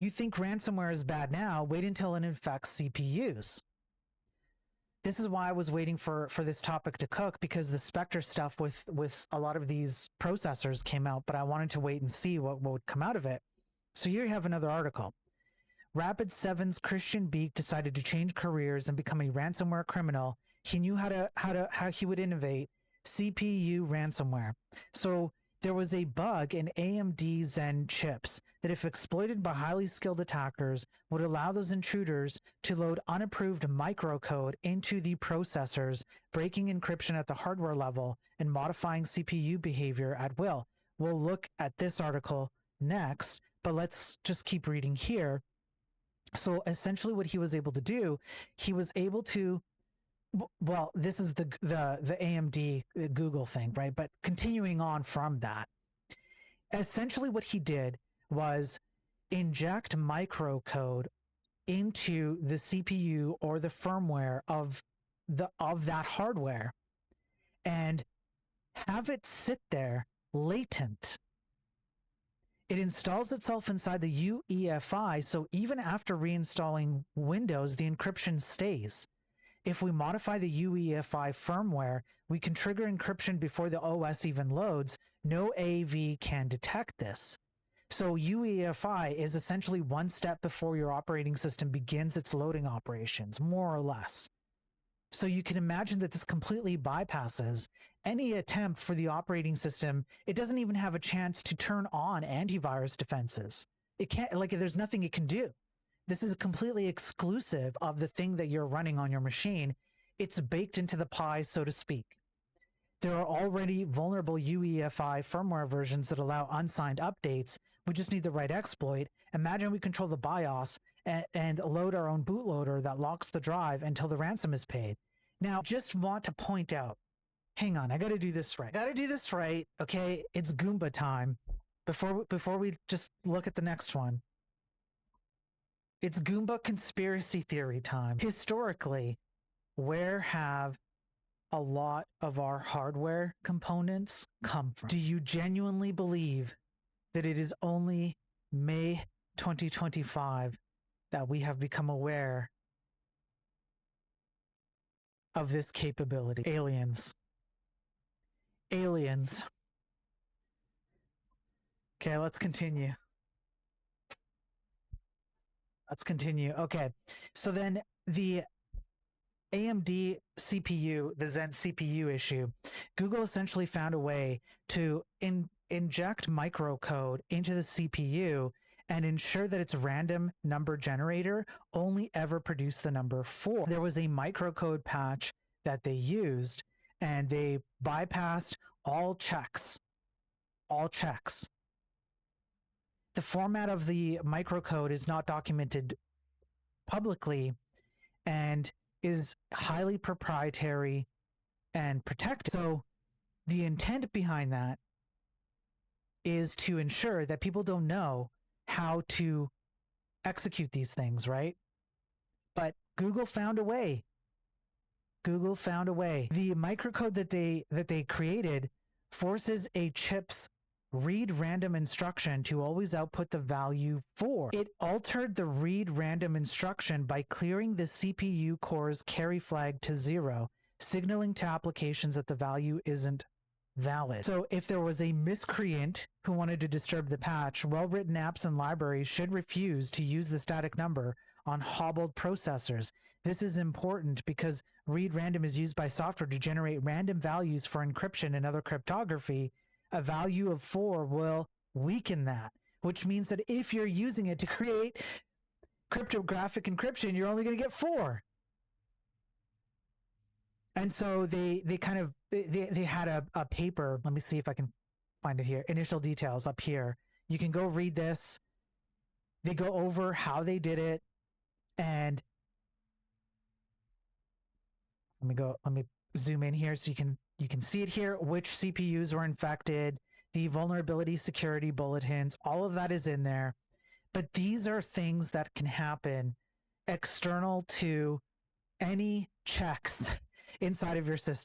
You think ransomware is bad now, wait until it infects CPUs. This is why I was waiting for this topic to cook, because the Spectre stuff with a lot of these processors came out, but I wanted to wait and see what would come out of it. So here you have another article. Rapid7's Christian Beek decided to change careers and become a ransomware criminal. He knew how he would innovate CPU ransomware. So there was a bug in AMD Zen chips that, if exploited by highly skilled attackers, would allow those intruders to load unapproved microcode into the processors, breaking encryption at the hardware level and modifying CPU behavior at will. We'll look at this article next, but let's just keep reading here. So essentially what he was able to do, he was able to, well, this is the AMD Google thing, right? But continuing on from that, essentially what he did was inject microcode into the CPU or the firmware of that hardware and have it sit there latent. It installs itself inside the UEFI, so even after reinstalling Windows, the encryption stays. If we modify the UEFI firmware, we can trigger encryption before the OS even loads. No AV can detect this. So UEFI is essentially one step before your operating system begins its loading operations, more or less. So you can imagine that this completely bypasses any attempt for the operating system. It doesn't even have a chance to turn on antivirus defenses. It can't, like, there's nothing it can do. This is completely exclusive of the thing that you're running on your machine. It's baked into the pie, so to speak. There are already vulnerable UEFI firmware versions that allow unsigned updates. We just need the right exploit. Imagine we control the BIOS and load our own bootloader that locks the drive until the ransom is paid. Now, just want to point out, hang on, I got to do this right. Okay, it's Goomba time. Before we just look at the next one. It's Goomba conspiracy theory time. Historically, where have a lot of our hardware components come from? Do you genuinely believe that it is only May 2025 that we have become aware of this capability? Aliens. Okay, let's continue. Okay, so then the AMD CPU, the Zen CPU issue, Google essentially found a way to inject microcode into the CPU and ensure that its random number generator only ever produced the number 4. There was a microcode patch that they used, and they bypassed all checks. The format of the microcode is not documented publicly and is highly proprietary and protected. So the intent behind that is to ensure that people don't know how to execute these things, right? But Google found a way. The microcode that they created forces a chip's read random instruction to always output the value 4. It altered the read random instruction by clearing the CPU core's carry flag to 0, signaling to applications that the value isn't valid. So if there was a miscreant who wanted to disturb the patch, well-written apps and libraries should refuse to use the static number on hobbled processors. This is important because read random is used by software to generate random values for encryption and other cryptography. A value of 4 will weaken that, which means that if you're using it to create cryptographic encryption, you're only going to get 4. And so they had a paper. Let me see if I can find it here. Initial details up here. You can go read this. They go over how they did it, and let me zoom in here so you can see it here, which CPUs were infected, the vulnerability security bulletins, all of that is in there. But these are things that can happen external to any checks inside of your system.